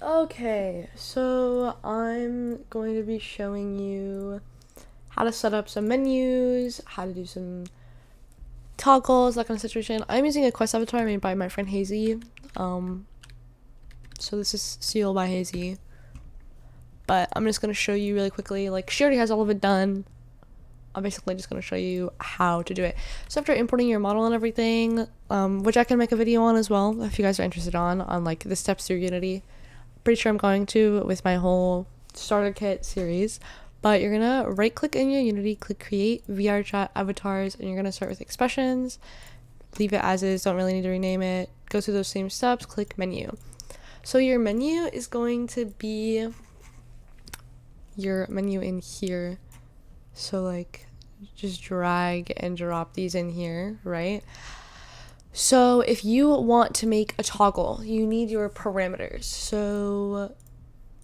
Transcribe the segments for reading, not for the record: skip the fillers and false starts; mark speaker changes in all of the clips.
Speaker 1: Okay, so I'm going to be showing you how to set up some menus, how to do some toggles, that kind of situation. I'm using a quest avatar made by my friend Hazy. So this is sealed by Hazy. But I'm just going to show you really quickly. Like, she already has all of it done. I'm basically just going to show you how to do it. So after importing your model and everything, which I can make a video on as well, if you guys are interested on like the steps through Unity. Pretty sure I'm going to with my whole starter kit series. But you're gonna right click in your Unity, click create VR chat avatars, and you're gonna start with expressions. Leave it as is, don't really need to rename it. Go through those same steps, click menu. So your menu is going to be your menu in here. So like just drag and drop these in here, right? So if you want to make a toggle, you need your parameters. So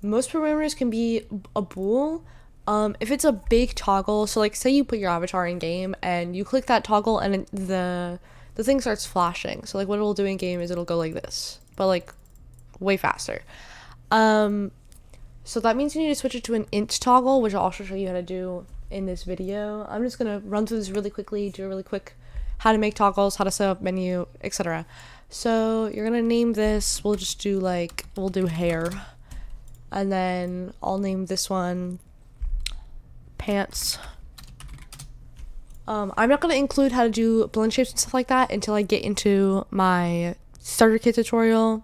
Speaker 1: most parameters can be a bool. If it's a big toggle, so like say you put your avatar in game and you click that toggle and the thing starts flashing. So like what it'll do in game is it'll go like this, but like way faster. So that means you need to switch it to an int toggle, which I'll also show you how to do in this video. I'm just gonna run through this really quickly, do a really quick how to make toggles, how to set up menu, etc. So you're gonna name this, we'll do hair, and then I'll name this one pants. I'm not gonna include how to do blend shapes and stuff like that until I get into my starter kit tutorial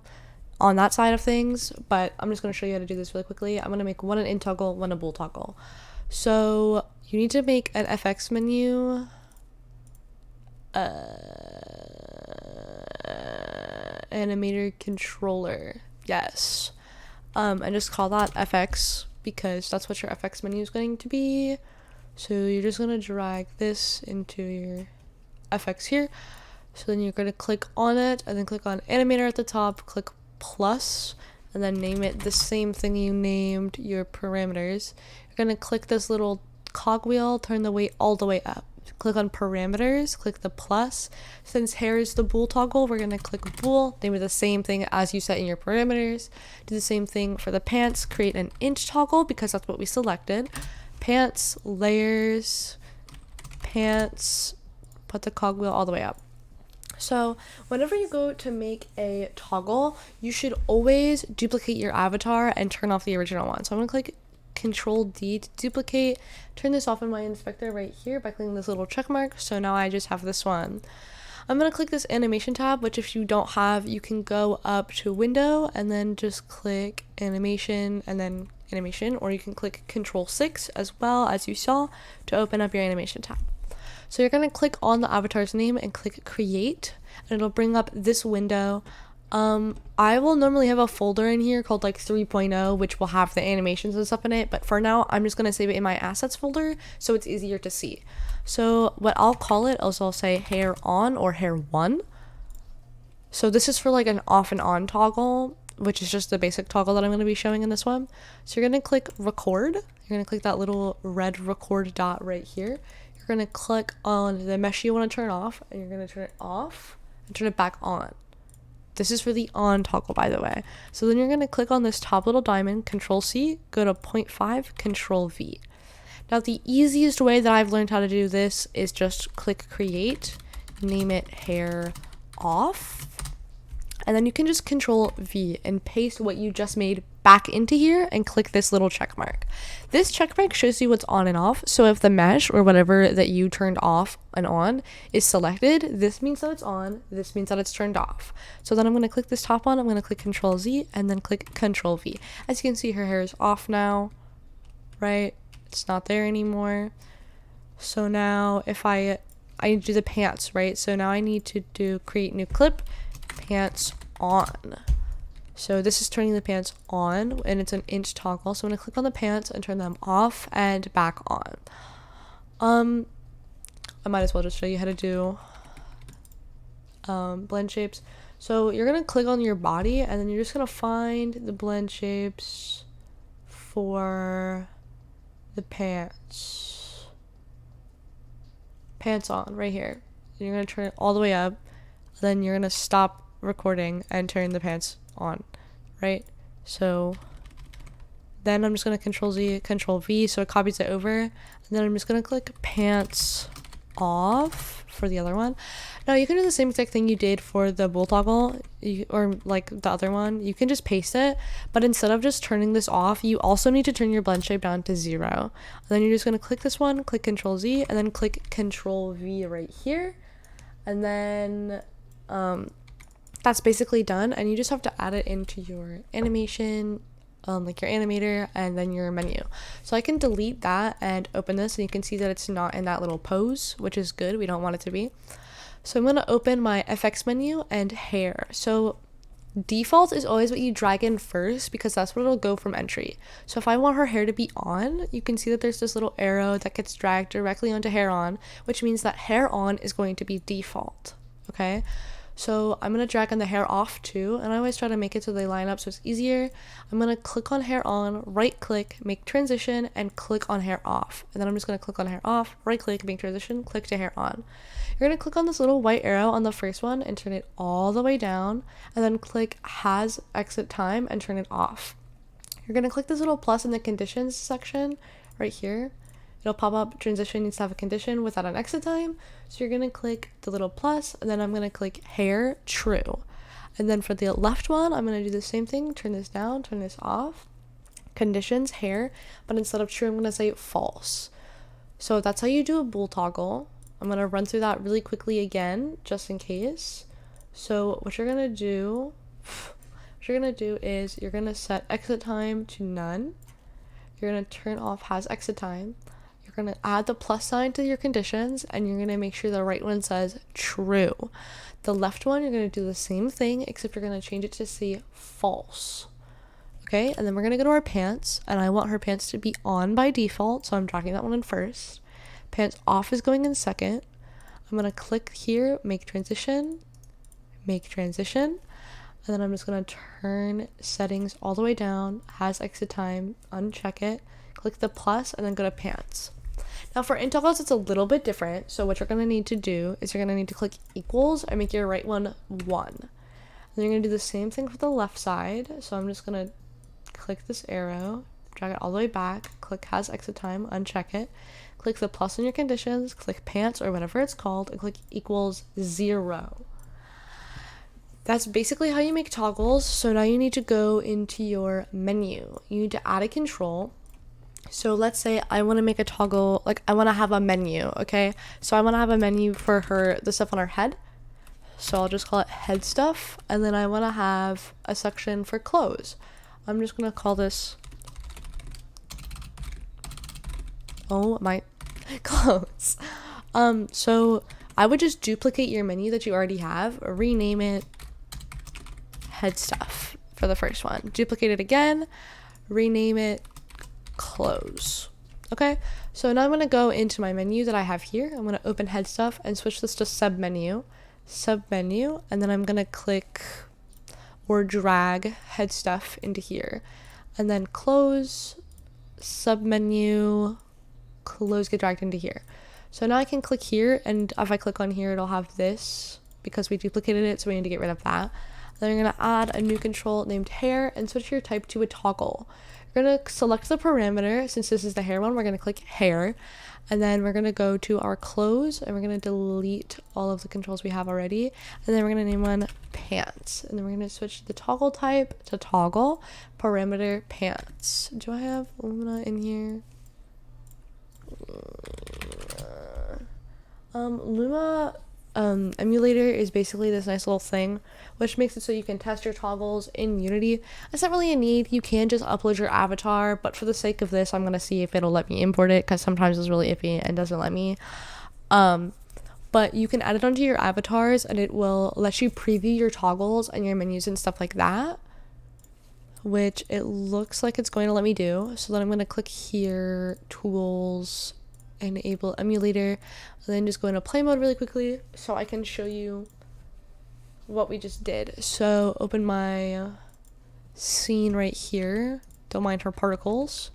Speaker 1: on that side of things, but I'm just gonna show you how to do this really quickly. I'm gonna make one an int toggle, one a bool toggle. So you need to make an FX menu. Animator controller, yes, and just call that FX because that's what your FX menu is going to be. So you're just gonna drag this into your FX here. So then you're gonna click on it and then click on animator at the top, click plus, and then name it the same thing you named your parameters. You're gonna click this little cogwheel, turn the weight all the way up. Click on parameters, click the plus. Since hair is the bool toggle, we're gonna click bool, name it the same thing as you set in your parameters. Do the same thing for the pants, create an int toggle because that's what we selected. Pants, layers, pants, put the cogwheel all the way up. So whenever you go to make a toggle, you should always duplicate your avatar and turn off the original one. So I'm gonna click Control D to duplicate, turn this off in my inspector right here by clicking this little check mark. So now I just have this one. I'm gonna click this animation tab, which if you don't have, you can go up to window and then just click animation and then animation, or you can click Control 6 as well as you saw to open up your animation tab. So you're gonna click on the avatar's name and click create, and it'll bring up this window. I will normally have a folder in here called like 3.0, which will have the animations and stuff in it, but for now I'm just going to save it in my assets folder so it's easier to see. So what I'll call it is I'll say hair on or hair 1. So this is for like an off and on toggle, which is just the basic toggle that I'm going to be showing in this one. So you're going to click record. You're going to click that little red record dot right here. You're going to click on the mesh you want to turn off, and you're going to turn it off and turn it back on. This is for the on toggle, by the way. So then you're going to click on this top little diamond, Control C, go to 0.5, Control V. Now the easiest way that I've learned how to do this is just click create, name it hair off, and then you can just Control V and paste what you just made back into here and click this little check mark. This check mark shows you what's on and off. So if the mesh or whatever that you turned off and on is selected, this means that it's on, this means that it's turned off. So then I'm going to click this top one, I'm going to click Control Z and then click Control V. As you can see, her hair is off now, right? It's not there anymore. So now if I need to do the pants, right? So now I need to do create new clip, pants on. So this is turning the pants on, and it's an int toggle. So I'm going to click on the pants and turn them off and back on. I might as well just show you how to do blend shapes. So you're going to click on your body, and then you're just going to find the blend shapes for the pants. Pants on, right here. And you're going to turn it all the way up. Then you're going to stop recording and turn the pants on, right? So then I'm just going to Control Z, Control V, so it copies it over. And then I'm just going to click pants off for the other one. Now you can do the same exact thing you did for the bool toggle, or like the other one. You can just paste it, but instead of just turning this off, you also need to turn your blend shape down to 0. And then you're just going to click this one, click Control Z, and then click Control V right here. And then that's basically done, and you just have to add it into your animation, like your animator, and then your menu. So I can delete that and open this, and you can see that it's not in that little pose, which is good. We don't want it to be. So I'm going to open my FX menu and hair. So default is always what you drag in first, because that's what it'll go from entry. So if I want her hair to be on, you can see that there's this little arrow that gets dragged directly onto hair on, which means that hair on is going to be default. Okay, so I'm going to drag on the hair off too, and I always try to make it so they line up so it's easier. I'm going to click on hair on, right click, make transition, and click on hair off. And then I'm just going to click on hair off, right click, make transition, click to hair on. You're going to click on this little white arrow on the first one and turn it all the way down, and then click has exit time and turn it off. You're going to click this little plus in the conditions section right here. It'll pop up transition needs to have a condition without an exit time. So you're going to click the little plus, and then I'm going to click hair true. And then for the left one, I'm going to do the same thing. Turn this down, turn this off. Conditions, hair, but instead of true, I'm going to say false. So that's how you do a bool toggle. I'm going to run through that really quickly again, just in case. So what you're going to do is you're going to set exit time to none. You're going to turn off has exit time. You're going to add the plus sign to your conditions, and you're going to make sure the right one says true. The left one, you're going to do the same thing, except you're going to change it to say false. Okay, and then we're going to go to our pants, and I want her pants to be on by default, so I'm dragging that one in first. Pants off is going in second. I'm going to click here, make transition, and then I'm just going to turn settings all the way down, has exit time, uncheck it, click the plus, and then go to pants. Now for int toggles, it's a little bit different. So what you're going to need to do is you're going to need to click equals and make your right one 1. And then you're going to do the same thing for the left side. So I'm just going to click this arrow, drag it all the way back, click has exit time, uncheck it, click the plus in your conditions, click pants or whatever it's called, and click equals 0. That's basically how you make toggles. So now you need to go into your menu. You need to add a control. So let's say I want to make a toggle, like I want to have a menu, okay? So I want to have a menu for the stuff on her head. So I'll just call it head stuff. And then I want to have a section for clothes. I'm just going to call this, oh my, clothes. So I would just duplicate your menu that you already have, rename it head stuff for the first one. Duplicate it again, rename it clothes. Okay, so now I'm going to go into my menu that I have here. I'm going to open head stuff and switch this to sub menu, and then I'm going to click or drag head stuff into here, and then clothes, sub menu, clothes get dragged into here. So now I can click here, and if I click on here, it'll have this because we duplicated it, so we need to get rid of that. Then you're going to add a new control named hair and switch your type to a toggle. You're going to select the parameter. Since this is the hair one, we're going to click hair, and then we're going to go to our clothes, and we're going to delete all of the controls we have already, and then we're going to name one pants, and then we're going to switch the toggle type to toggle, parameter pants. Do I have Luna in here? Luma emulator is basically this nice little thing which makes it so you can test your toggles in Unity. It's not really a need. You can just upload your avatar, but for the sake of this, I'm gonna see if it'll let me import it, because sometimes it's really iffy and doesn't let me. But you can add it onto your avatars, and it will let you preview your toggles and your menus and stuff like that, which it looks like it's going to let me do. So then I'm going to click here, tools, enable emulator, and then just go into play mode really quickly so I can show you what we just did. So open my scene right here, don't mind her particles.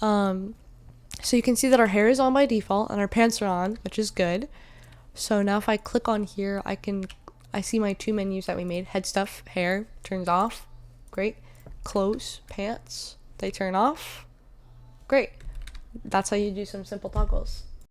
Speaker 1: So you can see that our hair is on by default and our pants are on, which is good. So now if I click on here, I see my two menus that we made. Head stuff, hair, turns off, great. clothes, pants, they turn off. Great. That's how you do some simple toggles.